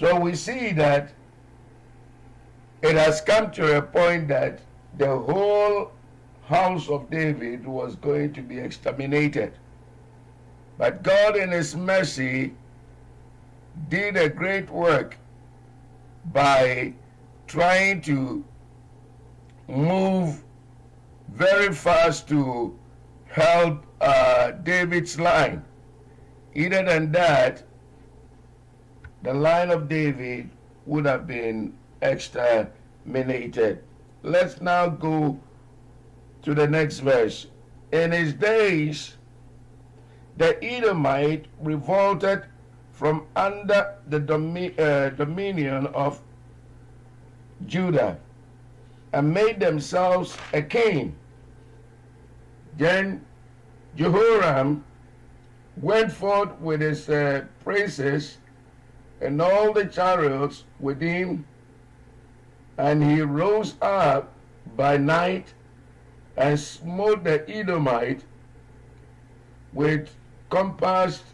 So we see that it has come to a point that the whole house of David was going to be exterminated. But God in his mercy did a great work by trying to move very fast to help David's line. Either than that, the line of David would have been exterminated. Let's now go to the next verse. In his days, the Edomite revolted from under the dominion of Judah and made themselves a king. Then Jehoram went forth with his princes and all the chariots with him, and he rose up by night and smote the Edomite, which compassed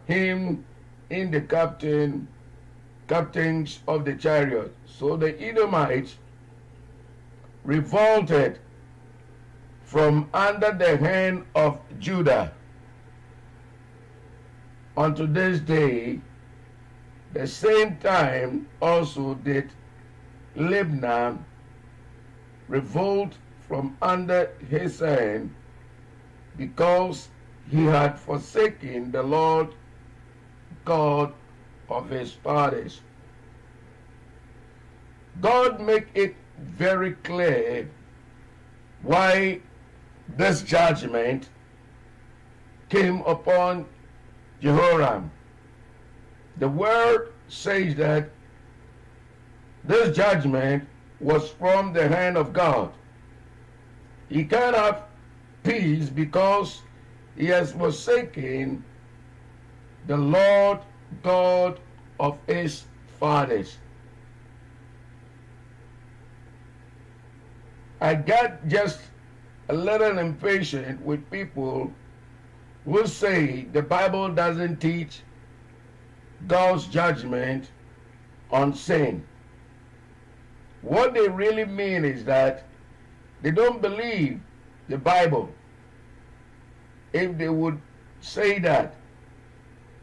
him in the captains of the chariot. So the Edomites revolted from under the hand of Judah. Unto this day, the same time also did Libnah revolt from under his hand, because he had forsaken the Lord God of his fathers. God make it very clear why this judgment came upon Jehoram. The word says that this judgment was from the hand of God. He can't have peace because he has forsaken the Lord God of his fathers. I got just a little impatient with people who say the Bible doesn't teach God's judgment on sin. What they really mean is that they don't believe the Bible. If they would say that,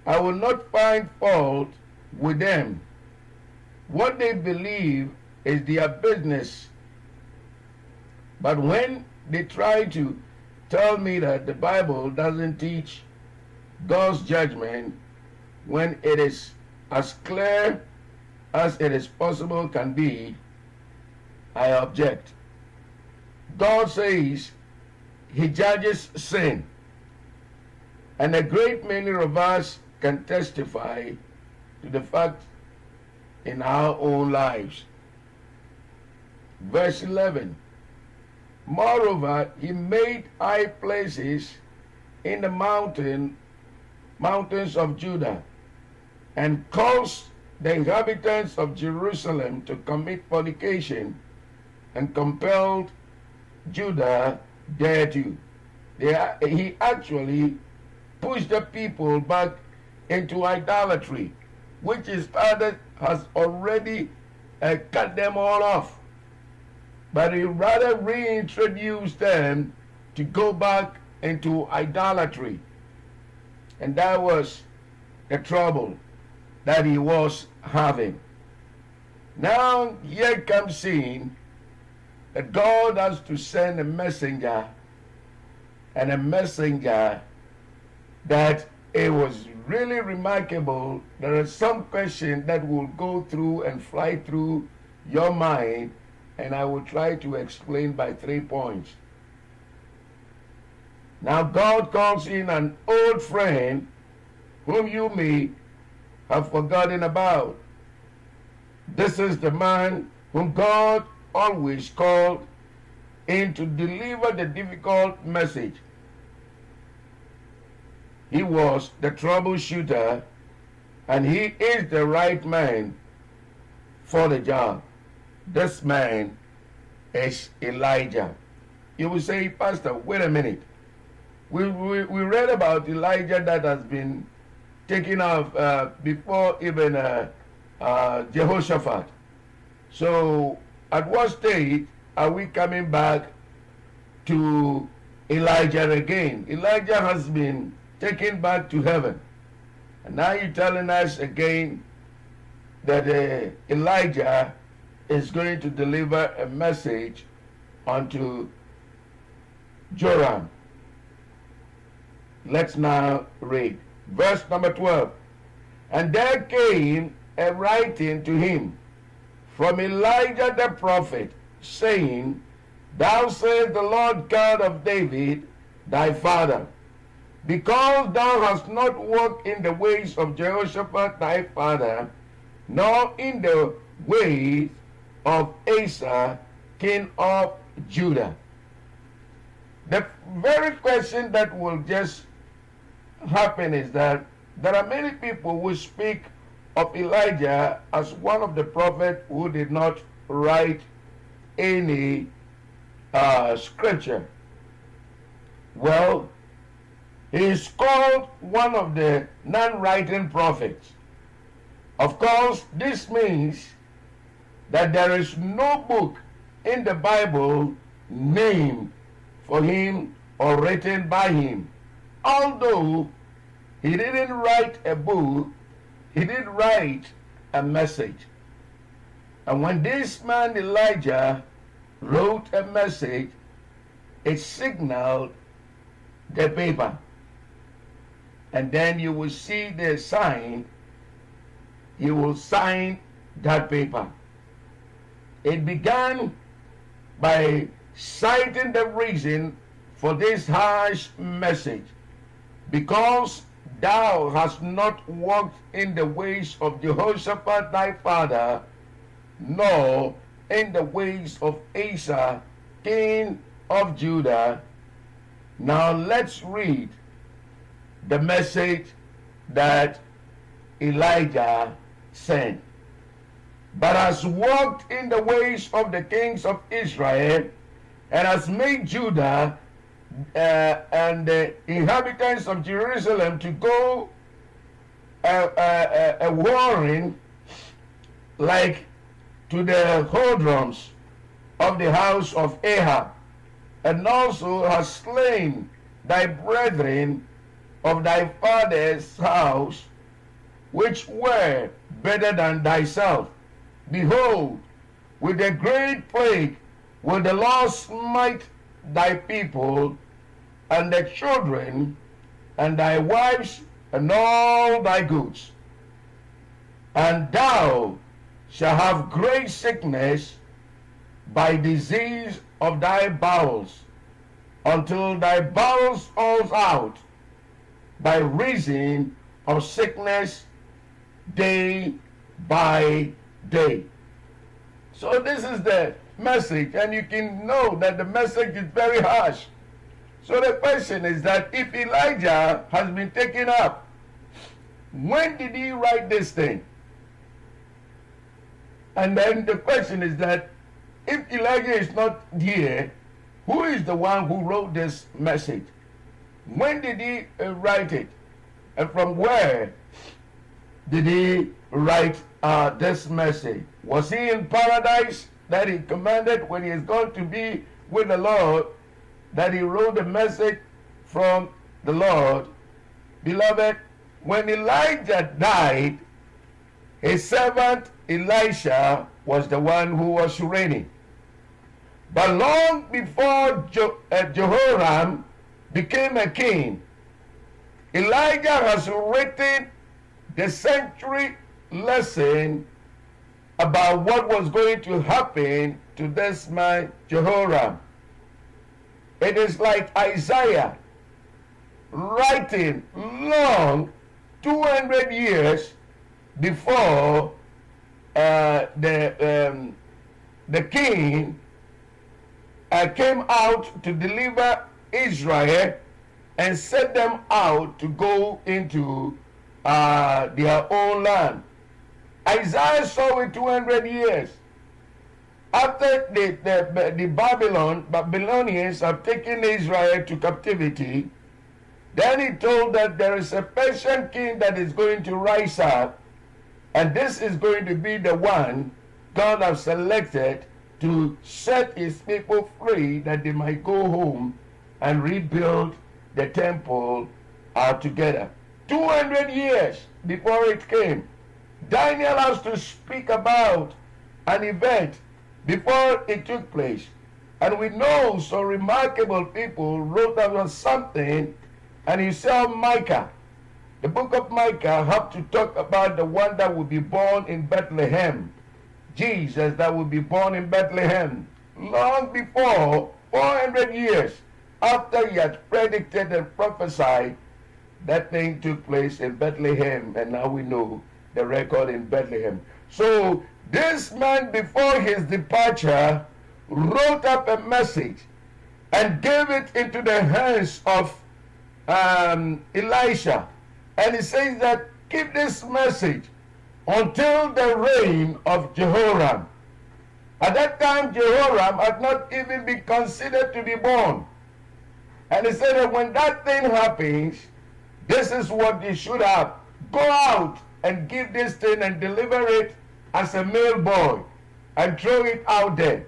I will not find fault with them. What they believe is their business. But when they try to tell me that the Bible doesn't teach God's judgment, when it is as clear as it is possible can be, I object. God says he judges sin, and a great many of us can testify to the fact in our own lives. Verse 11, moreover, he made high places in the mountains of Judah, and caused the inhabitants of Jerusalem to commit fornication, and compelled Judah thereto. He actually pushed the people back into idolatry, which his father has already cut them all off. But he rather reintroduced them to go back into idolatry. And that was the trouble that he was having. Now here comes in that God has to send a messenger, and a messenger that it was really remarkable. There are some questions that will go through and fly through your mind, and I will try to explain by 3 points. Now God calls in an old friend whom you may have forgotten about. This is the man whom God always called in to deliver the difficult message. He was the troubleshooter, and he is the right man for the job. This man is Elijah. You will say, Pastor, wait a minute. We read about Elijah that has been taken off before even Jehoshaphat. So at what stage are we coming back to Elijah again? Elijah has been taken back to heaven. And now you're telling us again that Elijah is going to deliver a message unto Joram. Let's now read. Verse number 12. And there came a writing to him from Elijah the prophet, saying, Thou sayest the Lord God of David, thy father, because thou hast not walked in the ways of Jehoshaphat thy father, nor in the ways of Asa, king of Judah. The very question that will just happen is that there are many people who speak of Elijah as one of the prophets who did not write any scripture. Well, he is called one of the non-writing prophets. Of course, this means that there is no book in the Bible named for him or written by him. Although he didn't write a book, he did write a message. And when this man Elijah wrote a message, it signaled the paper. And then you will see the sign, you will sign that paper. It began by citing the reason for this harsh message. Because thou hast not walked in the ways of Jehoshaphat thy father, nor in the ways of Asa, king of Judah. Now let's read the message that Elijah sent. But has walked in the ways of the kings of Israel, and has made Judah and the inhabitants of Jerusalem to go a warring like to the hodrums of the house of Ahab, and also has slain thy brethren of thy father's house, which were better than thyself. Behold, with a great plague will the Lord smite thy people, and the children, and thy wives, and all thy goods. And thou shalt have great sickness by disease of thy bowels, until thy bowels falls out, by reason of sickness day by day. So this is the message, and you can know that the message is very harsh. So the question is that if Elijah has been taken up, when did he write this thing? And then the question is that if Elijah is not here, who is the one who wrote this message? When did he write it? And from where did he write this message? Was he in paradise that he commanded when he is going to be with the Lord, that he wrote a message from the Lord? Beloved, when Elijah died, his servant Elisha was the one who was reigning. But long before Jehoram became a king, Elijah has written the century lesson about what was going to happen to this man Jehoram. It is like Isaiah writing long 200 years before the king came out to deliver Israel and set them out to go into their own land. Isaiah saw it 200 years. After the Babylonians have taken Israel to captivity, Then he told that there is a Persian king that is going to rise up, and this is going to be the one God has selected to set his people free, that they might go home and rebuild the temple together. 200 years before it came, Daniel has to speak about an event before it took place. And we know some remarkable people wrote about something, and you saw Micah. The book of Micah have to talk about the one that will be born in Bethlehem. Jesus that will be born in Bethlehem. Long before, 400 years after he had predicted and prophesied, that thing took place in Bethlehem, and now we know the record in Bethlehem. So this man, before his departure, wrote up a message and gave it into the hands of Elisha. And he says that keep this message until the reign of Jehoram. At that time, Jehoram had not even been considered to be born. And he said that when that thing happens, this is what you should have. Go out and give this thing and deliver it as a male boy and throw it out there.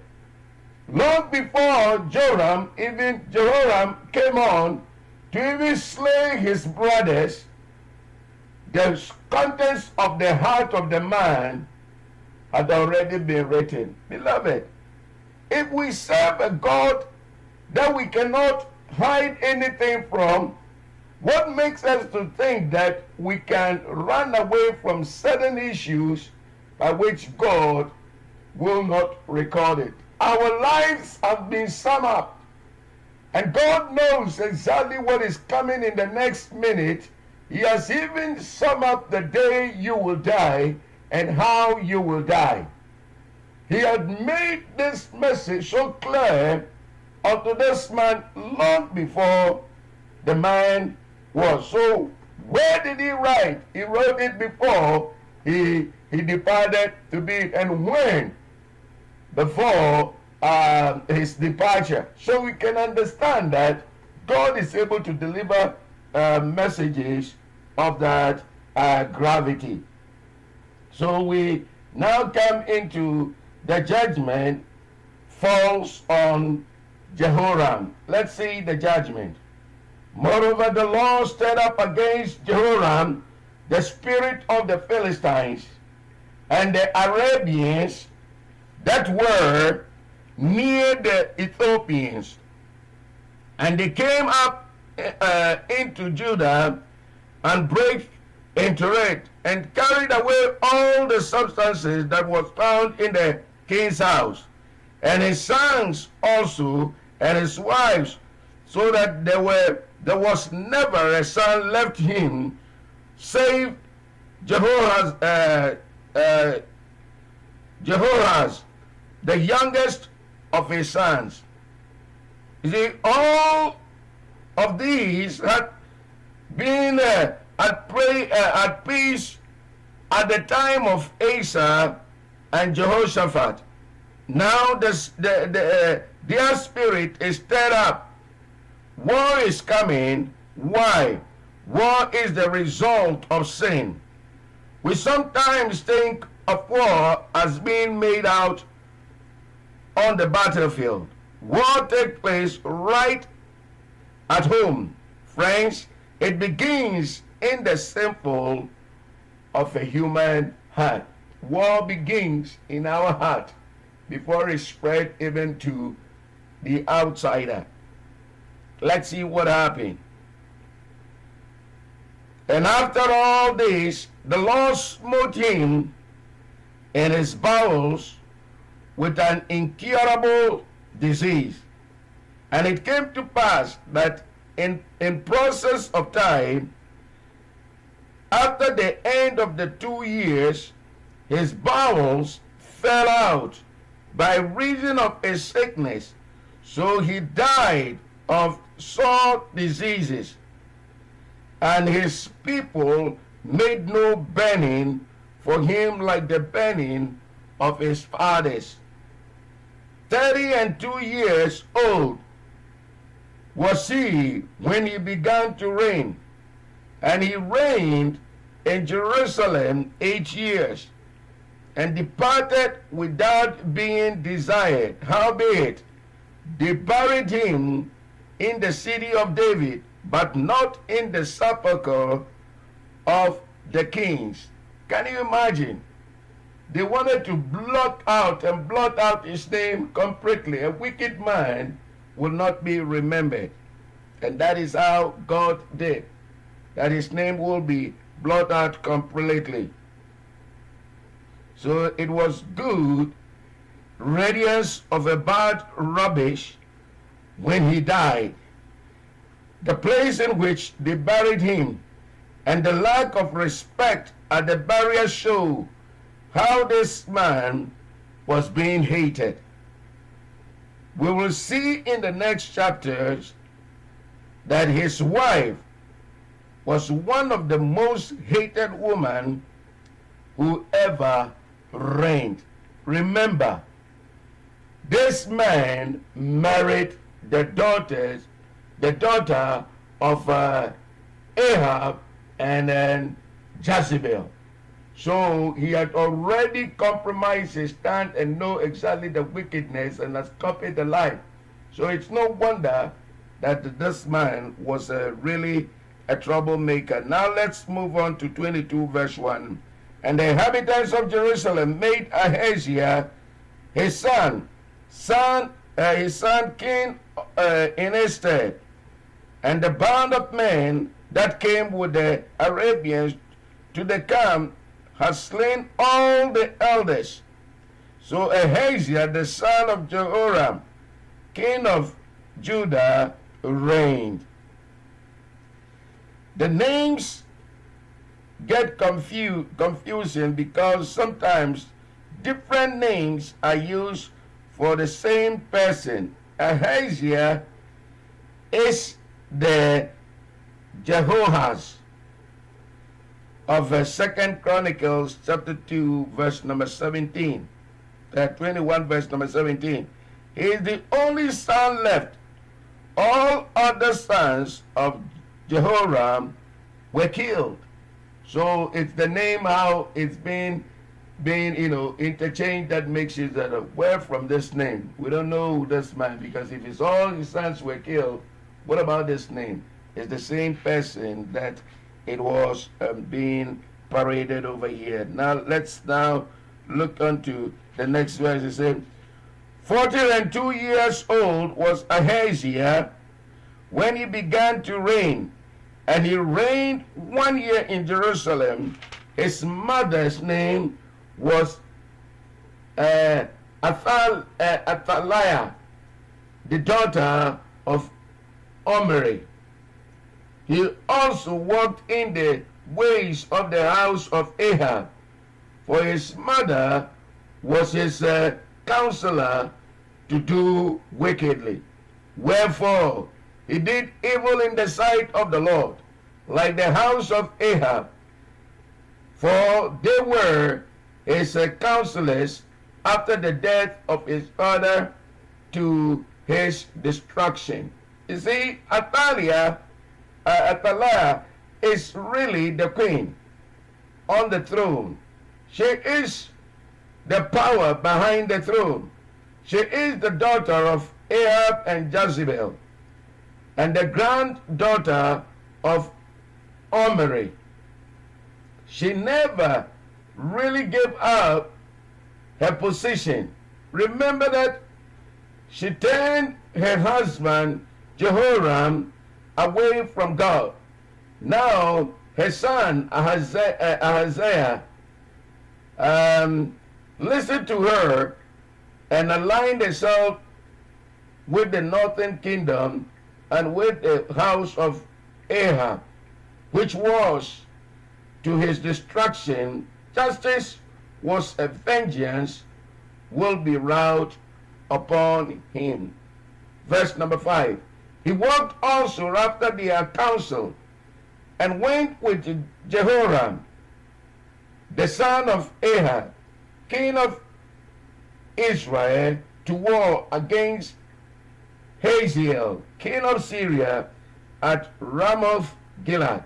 Long before Jehoram came on to even slay his brothers, the contents of the heart of the man had already been written. Beloved, if we serve a God that we cannot hide anything from, what makes us to think that we can run away from certain issues by which God will not record it? Our lives have been summed up, and God knows exactly what is coming in the next minute. He has even summed up the day you will die and how you will die. He had made this message so clear unto this man long before the man was. So where did he write? He wrote it before he departed to be, and when? Before his departure. So we can understand that God is able to deliver messages of that gravity. So we now come into the judgment falls on Jehoram. Let's see the judgment. Moreover, the Lord stirred up against Jehoram the spirit of the Philistines and the Arabians that were near the Ethiopians. And they came up into Judah and brake into it, and carried away all the substances that was found in the king's house, and his sons also, and his wives, so that there was never a son left him, save Jehoahaz, the youngest of his sons. You see, all of these had been at peace at the time of Asa and Jehoshaphat. Now their spirit is stirred up. War is coming. Why? War is the result of sin. We sometimes think of war as being made out on the battlefield. War takes place right at home. Friends, it begins in the simple of a human heart. War begins in our heart before it spread even to the outsider. Let's see what happened. And after all this, the Lord smote him in his bowels with an incurable disease. And it came to pass that in process of time, after the end of the 2 years, his bowels fell out by reason of a sickness. So he died of sore diseases. And his people made no burning for him like the burning of his fathers. 32 years old was he when he began to reign, and he reigned in Jerusalem 8 years, and departed without being desired. Howbeit, they buried him in the city of David, but not in the sepulchre of the kings. Can you imagine? They wanted to blot out his name completely. A wicked man will not be remembered. And that is how God did, that his name will be blotted out completely. So it was good radiance of a bad rubbish when he died. The place in which they buried him and the lack of respect at the burial show how this man was being hated. We will see in the next chapters that his wife was one of the most hated women who ever reigned. Remember, this man married the daughter of Ahab and Jezebel. So he had already compromised his stand and know exactly the wickedness and has copied the life. So it's no wonder that this man was really a troublemaker. Now let's move on to 22 verse 1. And the inhabitants of Jerusalem made Ahaziah his son king in his stead. And the band of men that came with the Arabians to the camp has slain all the elders. So Ahaziah, the son of Jehoram, king of Judah, reigned. The names get confusing because sometimes different names are used for the same person. Ahaziah is the Jehoahaz of 2 Chronicles chapter 2 verse number 17. 21 verse number 17. He is the only son left. All other sons of Jehoram were killed. So it's the name how it's being interchanged that makes it that where from this name. We don't know who this man, because if it's all his sons were killed, what about this name? It's the same person that it was being paraded over here. Now let's look onto the next verse. It says, 42 years old was Ahaziah when he began to reign, and he reigned 1 year in Jerusalem. His mother's name was Athaliah, the daughter of Omri. He also walked in the ways of the house of Ahab, for his mother was his counselor to do wickedly. Wherefore he did evil in the sight of the Lord, like the house of Ahab, for they were his counselors after the death of his father to his destruction. You see, Athaliah is really the queen on the throne. She is the power behind the throne. She is the daughter of Ahab and Jezebel, and the granddaughter of Omri. She never really gave up her position. Remember that she turned her husband Jehoram away from God. Now her son Ahaziah listened to her and aligned himself with the northern kingdom and with the house of Ahab, which was to his destruction. Justice was a vengeance will be wrought upon him. Verse number 5. He walked also after their counsel, and went with Jehoram, the son of Ahab, king of Israel, to war against Hazael, king of Syria, at Ramoth Gilead.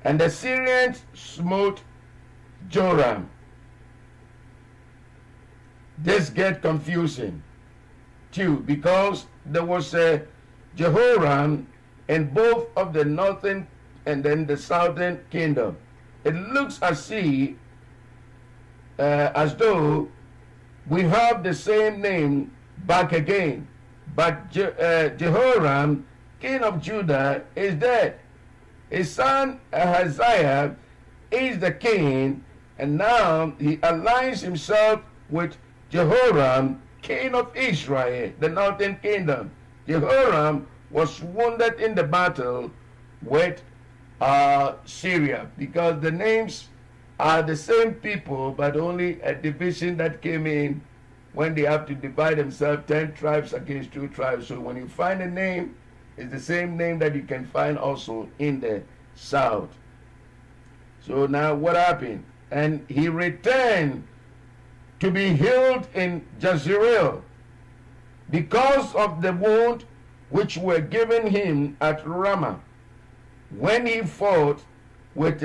And the Syrians smote Joram. This get confusing too, because there was a Jehoram in both of the northern and then the southern kingdom. It looks as though we have the same name back again, but Jehoram, king of Judah, is dead. His son Ahaziah is the king, and now he aligns himself with Jehoram, king of Israel, the northern kingdom. Jehoram was wounded in the battle with Syria, because the names are the same people, but only a division that came in when they have to divide themselves, 10 tribes against 2 tribes. So when you find a name, it's the same name that you can find also in the south. So now what happened? And he returned to be healed in Jezreel because of the wound which were given him at Ramah, when he fought with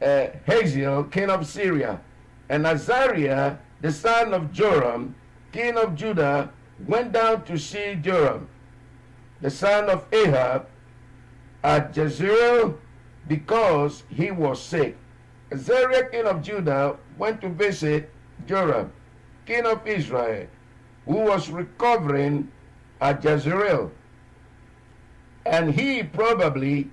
Hazael, king of Syria. And Azariah, the son of Joram, king of Judah, went down to see Joram, the son of Ahab, at Jezreel, because he was sick. Azariah, king of Judah, went to visit Joram, king of Israel, who was recovering at Jezreel. And he probably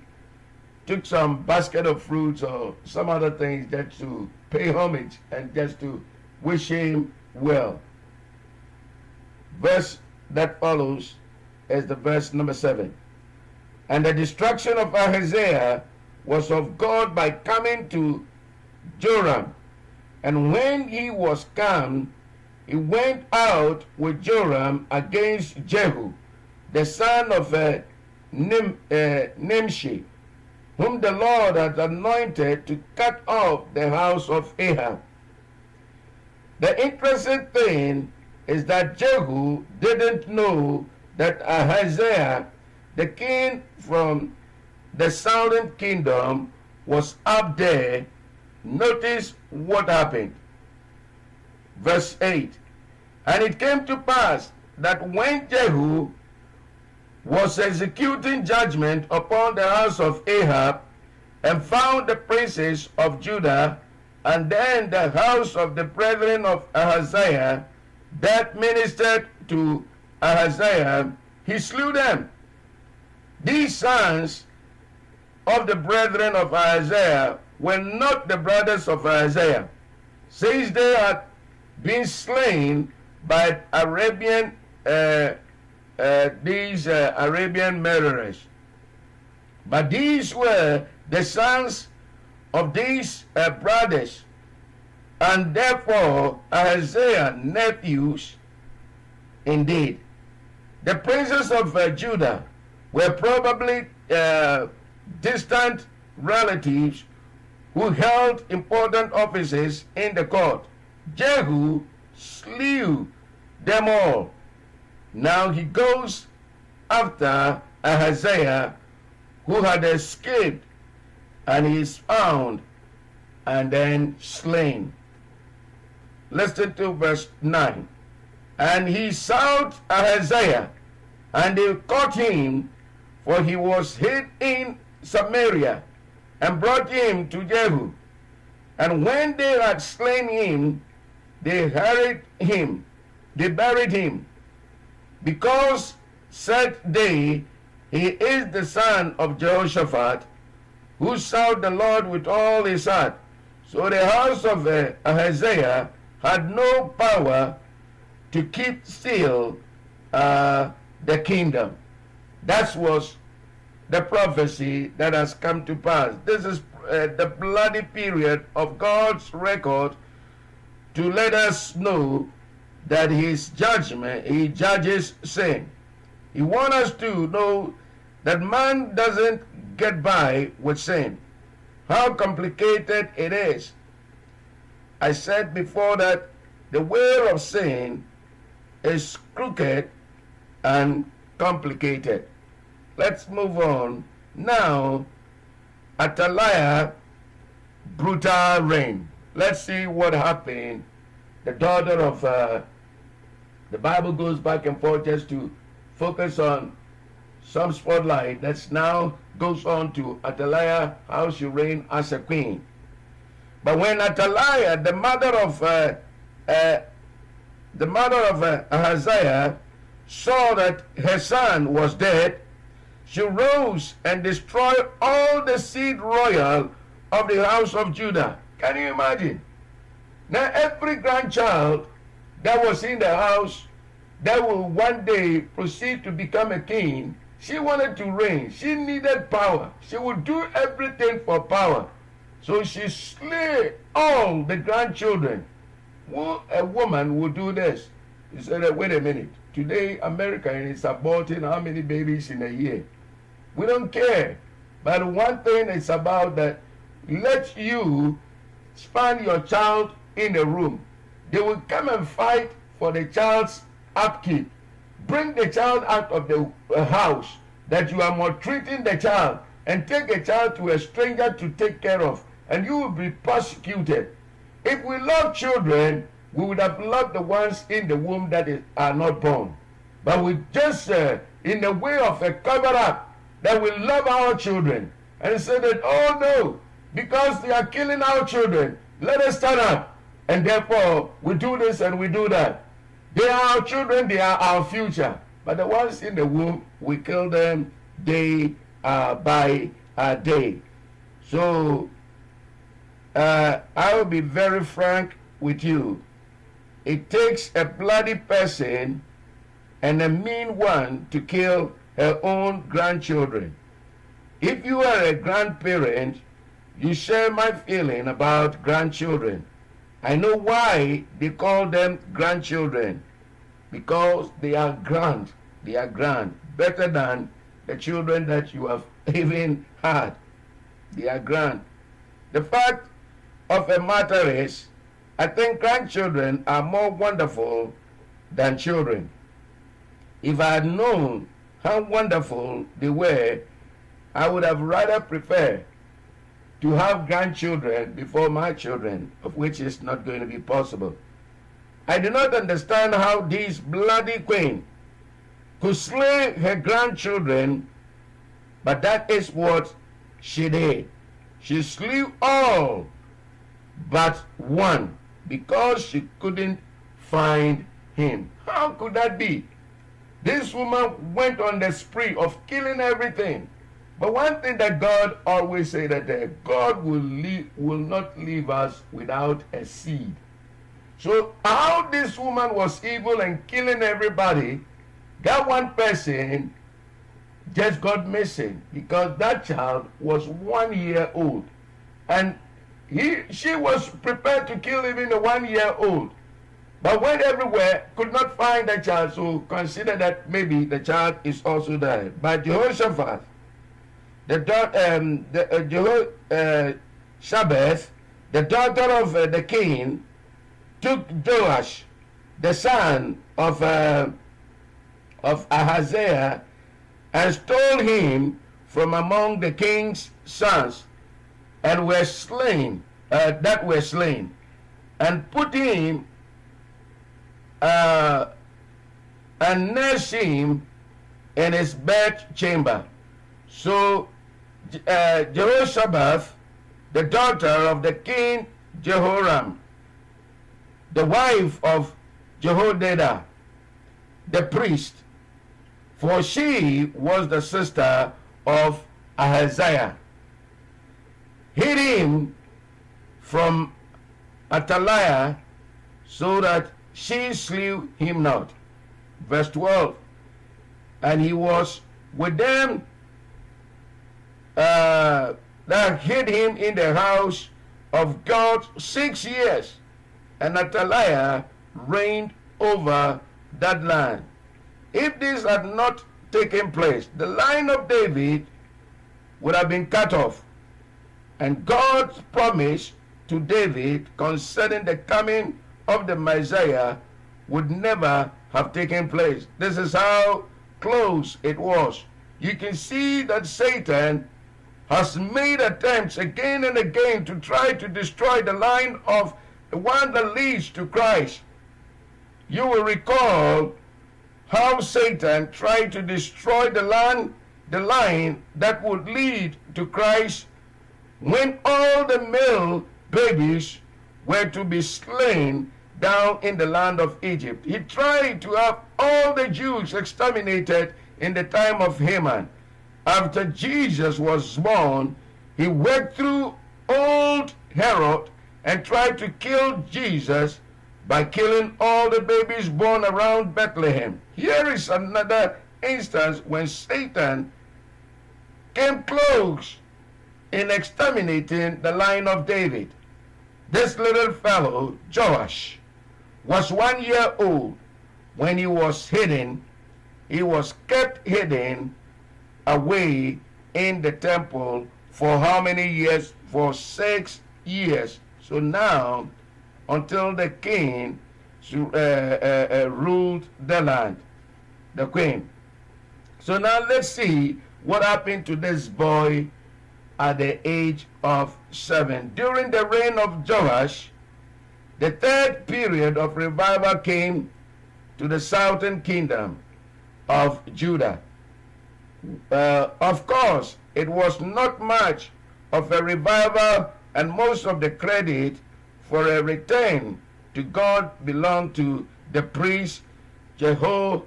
took some basket of fruits or some other things just to pay homage and just to wish him well. Verse that follows is the verse number 7. And the destruction of Ahaziah was of God by coming to Joram. And when he was come, he went out with Joram against Jehu, the son of Nimshi, whom the Lord had anointed to cut off the house of Ahab. The interesting thing is that Jehu didn't know that Ahaziah, the king from the southern kingdom, was up there. Notice what happened. Verse 8. And it came to pass that when Jehu was executing judgment upon the house of Ahab, and found the princes of Judah, and then the house of the brethren of Ahaziah that ministered to Ahaziah, he slew them. These sons of the brethren of Ahaziah were not the brothers of Ahaziah, since they had been slain by Arabian Arabian murderers. But these were the sons of these brothers, and therefore Ahaziah's nephews. Indeed, the princes of Judah were probably distant relatives who held important offices in the court. Jehu slew them all. Now he goes after Ahaziah, who had escaped, and he is found and then slain. Listen to verse 9. And he sought Ahaziah, and they caught him, for he was hid in Samaria, and brought him to Jehu. And when they had slain him, they buried him, because said they, he is the son of Jehoshaphat, who sought the Lord with all his heart. So the house of Ahaziah had no power to keep still the kingdom. That was the prophecy that has come to pass. This is the bloody period of God's record to let us know that his judgment, he judges sin. He wants us to know that man doesn't get by with sin. How complicated it is. I said before that the way of sin is crooked and complicated. Let's move on. Now, Athaliah, brutal reign. Let's see what happened. The daughter of, the Bible goes back and forth just to focus on some spotlight. That's now goes on to Athaliah, how she reigned as a queen. But when Athaliah, the mother of Ahaziah, saw that her son was dead, she rose and destroyed all the seed royal of the house of Judah. Can you imagine? Now every grandchild that was in the house that will one day proceed to become a king, she wanted to reign. She needed power. She would do everything for power. So she slew all the grandchildren. A woman would do this. He said, wait a minute. Today, America is aborting how many babies in a year? We don't care. But one thing is about that, let you span your child in a room. They will come and fight for the child's upkeep. Bring the child out of the house that you are maltreating the child and take a child to a stranger to take care of, and you will be persecuted. If we love children, we would have loved the ones in the womb that are not born. But we just, in the way of a cover-up, that we love our children and say that, oh no, because they are killing our children, let us stand up. And therefore, we do this and we do that. They are our children, they are our future. But the ones in the womb, we kill them day by day. So, I will be very frank with you. It takes a bloody person and a mean one to kill her own grandchildren. If you are a grandparent, you share my feeling about grandchildren. I know why they call them grandchildren. Because they are grand. They are grand. Better than the children that you have even had. They are grand. The fact of the matter is, I think grandchildren are more wonderful than children. If I had known how wonderful they were, I would have rather preferred to have grandchildren before my children, of which is not going to be possible. I do not understand how this bloody queen could slay her grandchildren, but that is what she did. She slew all but one because she couldn't find him. How could that be? This woman went on the spree of killing everything. But one thing that God always said that God will not leave us without a seed. So how this woman was evil and killing everybody, that one person just got missing because that child was 1 year old. And she was prepared to kill even the 1 year old. But went everywhere, could not find the child, so consider that maybe the child is also there. But Jehoshaphat, Jehoshaphat, the daughter of the king, took Joash, the son of Ahaziah, and stole him from among the king's sons, and were slain, and put him and nursed him in his bedchamber. So Jehoshaphat, the daughter of the king Jehoram, the wife of Jehoiada, the priest, for she was the sister of Ahaziah, hid him from Athaliah, so that she slew him not. Verse 12. And he was with them that hid him in the house of God 6 years. And Athaliah reigned over that land. If this had not taken place, the line of David would have been cut off. And God's promise to David concerning the coming of the Messiah would never have taken place. This is how close it was. You can see that Satan has made attempts again and again to try to destroy the line of the one that leads to Christ. You will recall how Satan tried to destroy the line that would lead to Christ when all the male babies were to be slain down in the land of Egypt. He tried to have all the Jews exterminated in the time of Haman. After Jesus was born, he worked through old Herod and tried to kill Jesus by killing all the babies born around Bethlehem. Here is another instance when Satan came close in exterminating the line of David. This little fellow, Joash, was 1 year old when he was hidden. He was kept hidden away in the temple for how many years? For 6 years. So now, until the king ruled the land, the queen. So now let's see what happened to this boy at the age of 7. During the reign of Joash, the third period of revival came to the southern kingdom of Judah. Of course, it was not much of a revival, and most of the credit for a return to God belonged to the priest Jehoiada.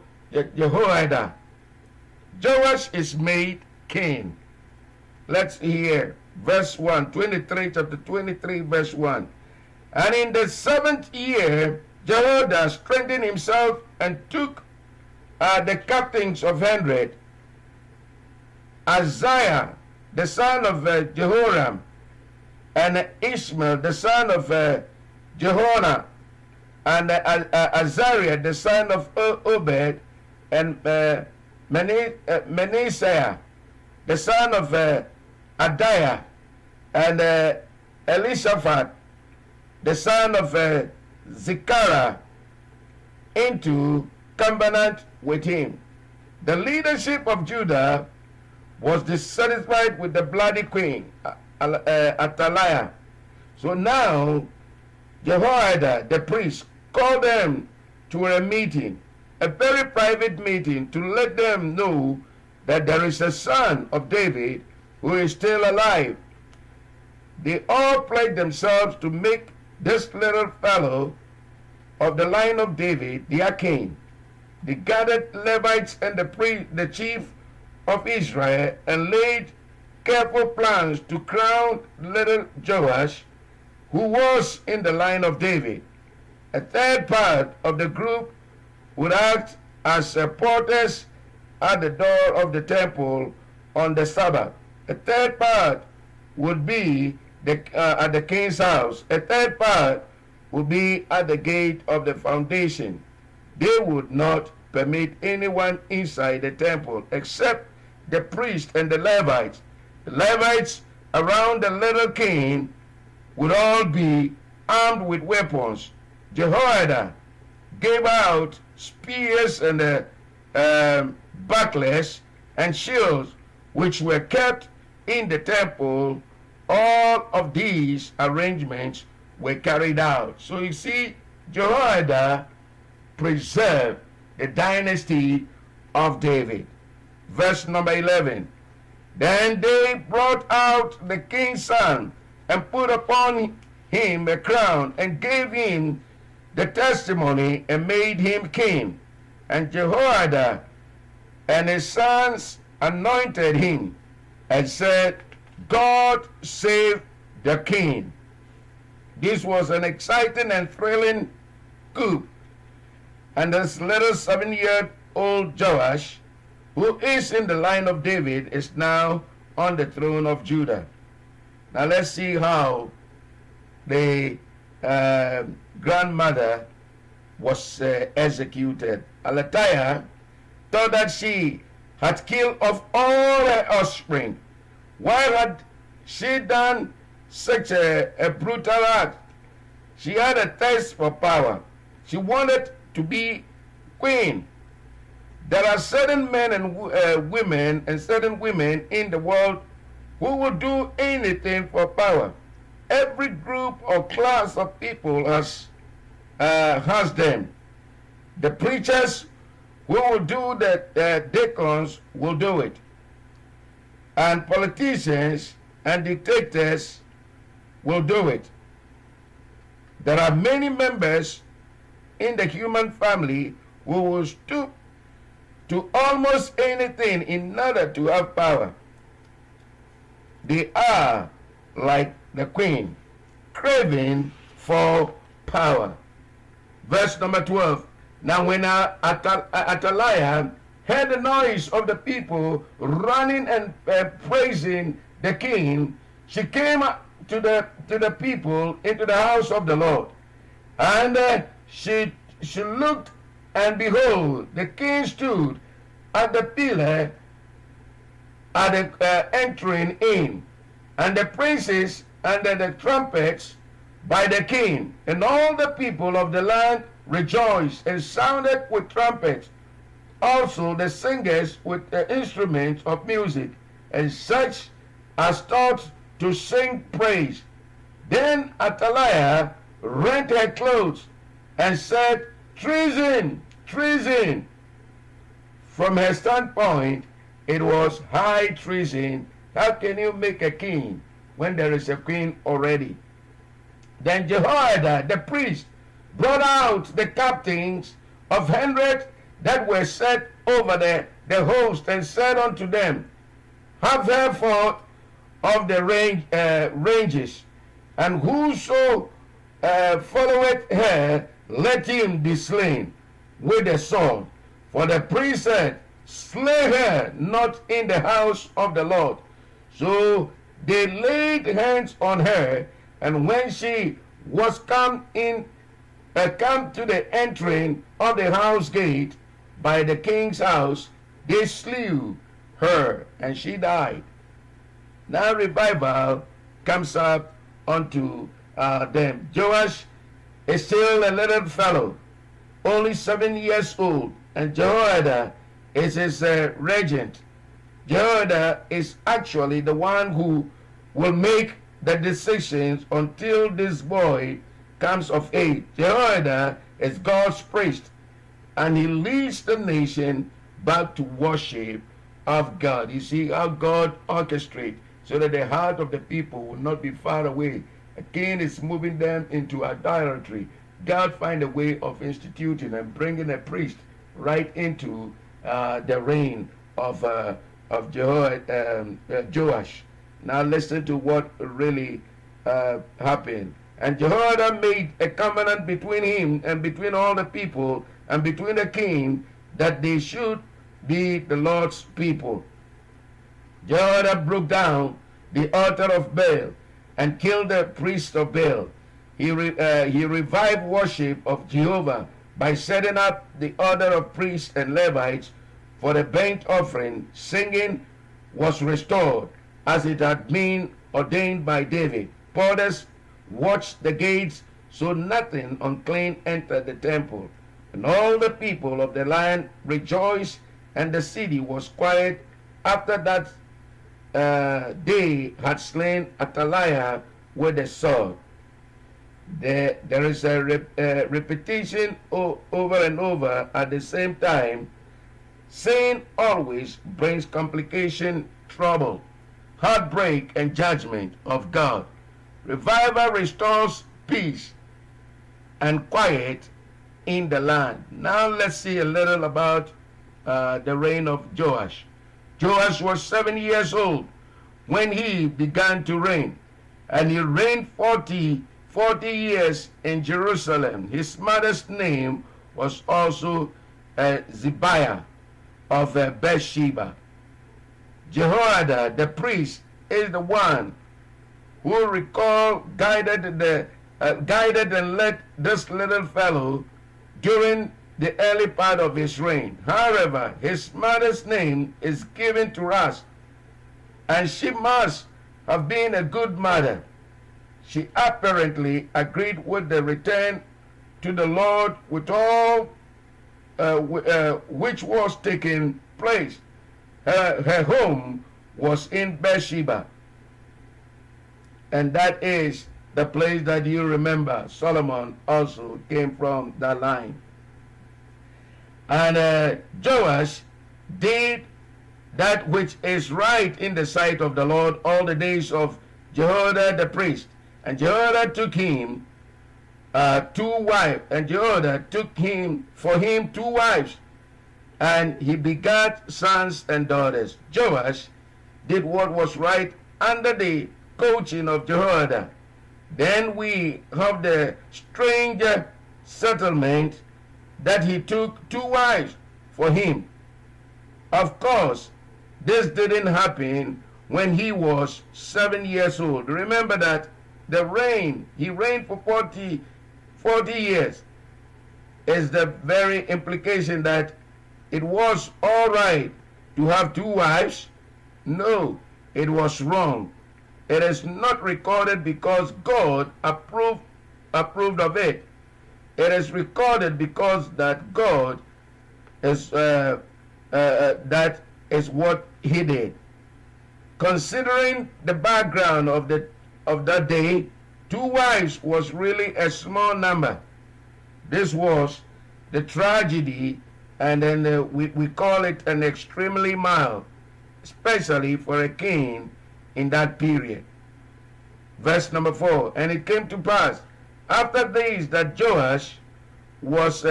Joash is made king. Let's hear verse 1, 23, chapter 23, verse 1. And in the 7th year, Jehoiada strengthened himself and took the captains of 100, Isaiah, the son of Jehoram, and Ishmael, the son of Jehonah, and Azariah, the son of Obed, and Manasseh, the son of Adiah, and Elishaphat, the son of Zechariah, into covenant with him. The leadership of Judah was dissatisfied with the bloody queen, Athaliah. So now, Jehoiada, the priest, called them to a meeting, a very private meeting, to let them know that there is a son of David who is still alive. They all pledged themselves to make this little fellow of the line of David their king. They gathered Levites and the chief of Israel and laid careful plans to crown little Joash, who was in the line of David. A third part of the group would act as porters at the door of the temple on the Sabbath. A third part would be at the king's house. A third part would be at the gate of the foundation. They would not permit anyone inside the temple except the priest and the Levites. The Levites around the little king would all be armed with weapons. Jehoiada gave out spears and bucklers and shields, which were kept in the temple. All of these arrangements were carried out. So you see, Jehoiada preserved the dynasty of David. Verse number 11. Then they brought out the king's son and put upon him a crown and gave him the testimony and made him king. And Jehoiada and his sons anointed him and said, God save the king. This was an exciting and thrilling coup. And this little 7-year-old Joash, who is in the line of David, is now on the throne of Judah. Now let's see how the grandmother was executed. Athaliah thought that she had killed off all her offspring. Why had she done such a brutal act? She had a thirst for power. She wanted to be queen. There are certain men and women and certain women in the world who will do anything for power. Every group or class of people has them. The preachers who will do the deacons will do it. And politicians and dictators will do it. There are many members in the human family who will stoop to almost anything in order to have power. They are like the queen, craving for power. Verse number 12. Now when Athaliah heard the noise of the people running and praising the king, she came to the people into the house of the Lord. And she looked, and behold, the king stood at the pillar at the entering in, and the princes and the trumpets by the king, and all the people of the land rejoiced and sounded with trumpets, also the singers with the instruments of music, and such as thought to sing praise. Then Athaliah rent her clothes and said, treason, treason. From her standpoint, it was high treason. How can you make a king when there is a queen already? Then Jehoiada the priest brought out the captains of 100 that were set over the host, and said unto them, have her forth of the ranges, and whoso followeth her, let him be slain with the sword. For the priest said, slay her not in the house of the Lord. So they laid hands on her, and when she was come to the entering of the house gate by the king's house, they slew her, and she died. Now revival comes up unto them. Joash is still a little fellow, only 7 years old, and Jehoiada is his regent. Jehoiada is actually the one who will make the decisions until this boy comes of age. Jehoiada is God's priest, and he leads the nation back to worship of God. You see how God orchestrates so that the heart of the people will not be far away. A king is moving them into idolatry. God find a way of instituting and bringing a priest right into the reign of Joash. Now listen to what really happened. And Jehoiada made a covenant between him and between all the people and between the king, that they should be the Lord's people. Jehoiada broke down the altar of Baal and killed the priest of Baal. He revived worship of Jehovah by setting up the order of priests and Levites for the burnt offering. Singing was restored as it had been ordained by David. Porters watched the gates so nothing unclean entered the temple. And all the people of the land rejoiced, and the city was quiet after that they had slain Athaliah with the sword. There is a repetition over and over at the same time. Sin always brings complication, trouble, heartbreak, and judgment of God. Revival restores peace and quiet in the land. Now let's see a little about the reign of Joash. Joash was 7 years old when he began to reign, and he reigned 40 years in Jerusalem. His mother's name was also Zibiah of Bathsheba. Jehoiada the priest is the one who guided and led this little fellow during the early part of his reign. However, his mother's name is given to us, and she must have been a good mother. She apparently agreed with the return to the Lord with all which was taking place. Her home was in Bathsheba, and that is the place that you remember Solomon also came from, that line. And Joash did that which is right in the sight of the Lord all the days of Jehoiada the priest. And Jehoiada took him 2 wives, and Jehoiada took for him 2 wives, and he begat sons and daughters. Joash did what was right under the coaching of Jehoiada. Then we have the strange settlement that he took 2 wives for him. Of course, this didn't happen when he was 7 years old. Remember that he reigned for 40 years, is the very implication that it was all right to have 2 wives. No, it was wrong. It is not recorded because God approved of it. It is recorded because that God is that is what he did. Considering the background of that day, 2 wives was really a small number. This was the tragedy, and then we call it an extremely mild, especially for a king in that period. Verse number 4, and it came to pass after this that Joash was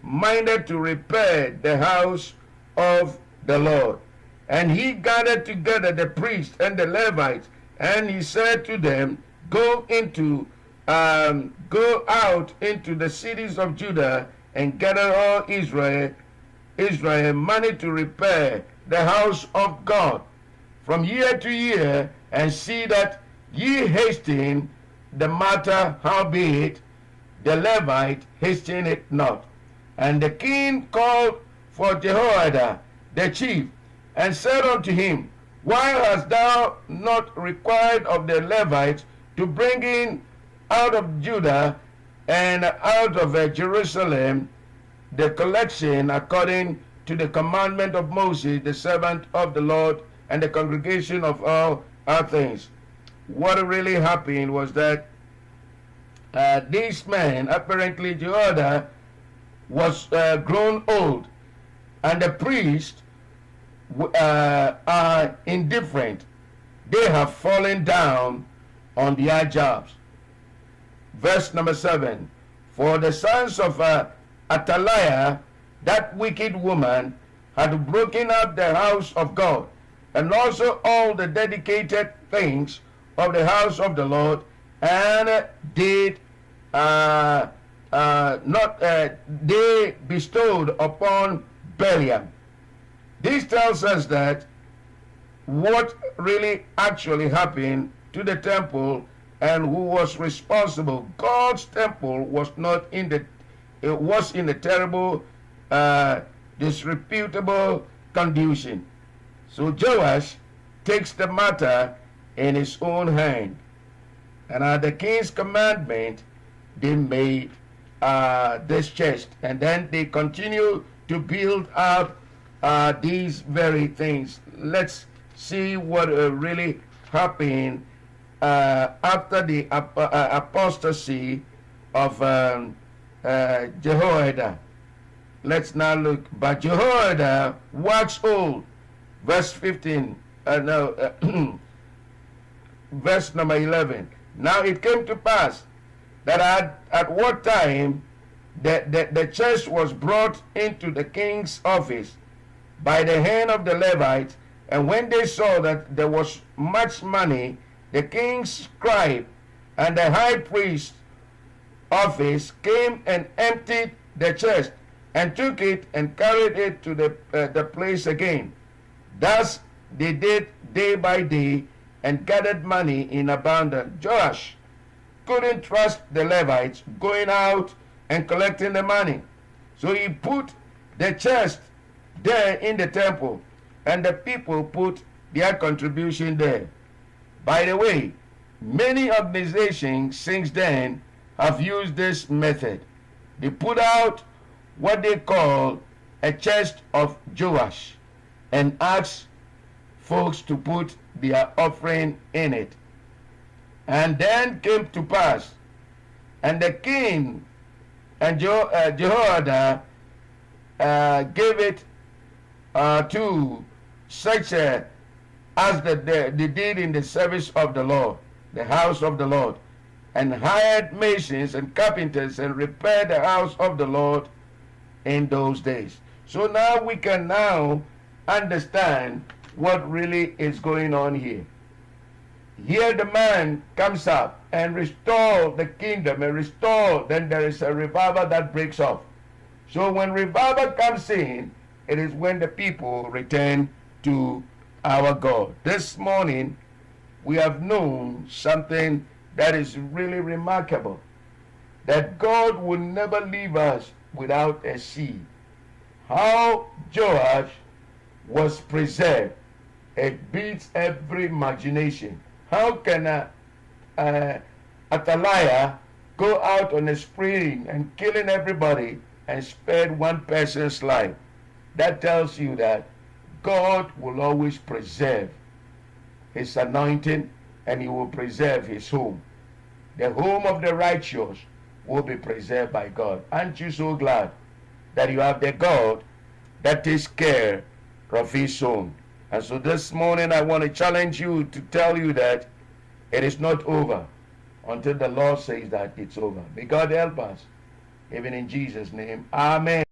minded to repair the house of the Lord. And he gathered together the priests and the Levites, and he said to them, go out into the cities of Judah and gather all Israel money to repair the house of God from year to year, and see that ye hasten the matter, howbeit the Levite hasten it not. And the king called for Jehoiada the chief, and said unto him, why hast thou not required of the Levites to bring in out of Judah and out of Jerusalem the collection according to the commandment of Moses, the servant of the Lord, and the congregation of all our things? What really happened was that this man, apparently Jehoiada, was grown old, and the priests are indifferent. They have fallen down on their jobs. Verse number 7, for the sons of Athaliah, that wicked woman, had broken up the house of God, and also all the dedicated things of the house of the Lord, and did they bestowed upon Belial. This tells us that what really actually happened to the temple and who was responsible. God's temple was not it was in a terrible, disreputable condition. So Joash takes the matter in his own hand, and at the king's commandment, they made this chest, and then they continue to build up these very things. Let's see what really happened after the apostasy of Jehoiada. Let's now look. But Jehoiada waxed old. Verse 15. Verse number 11. Now it came to pass that at what time the chest was brought into the king's office by the hand of the Levites, and when they saw that there was much money, the king's scribe and the high priest's office came and emptied the chest, and took it and carried it to the place again. Thus they did day by day, and gathered money in abundance. Joash couldn't trust the Levites going out and collecting the money, so he put the chest there in the temple, and the people put their contribution there. By the way, many organizations since then have used this method. They put out what they call a chest of Joash and asked folks to put their offering in it. And then came to pass, and the king and Jehoiada gave it to such as they did in the service of the Lord, the house of the Lord, and hired masons and carpenters and repaired the house of the Lord in those days. So now we can now understand what really is going on here. Here the man comes up and restore the kingdom and restore, then there is a revival that breaks off. So when revival comes in, it is when the people return to our God. This morning, we have known something that is really remarkable, that God will never leave us without a seed. How Joash was preserved, it beats every imagination. How can Athaliah go out on a spree and killing everybody and spared one person's life? That tells you that God will always preserve his anointing, and he will preserve his home. The home of the righteous will be preserved by God. Aren't you so glad that you have the God that takes care of his own? And so this morning I want to challenge you to tell you that it is not over until the Lord says that it's over. May God help us, even in Jesus' name. Amen.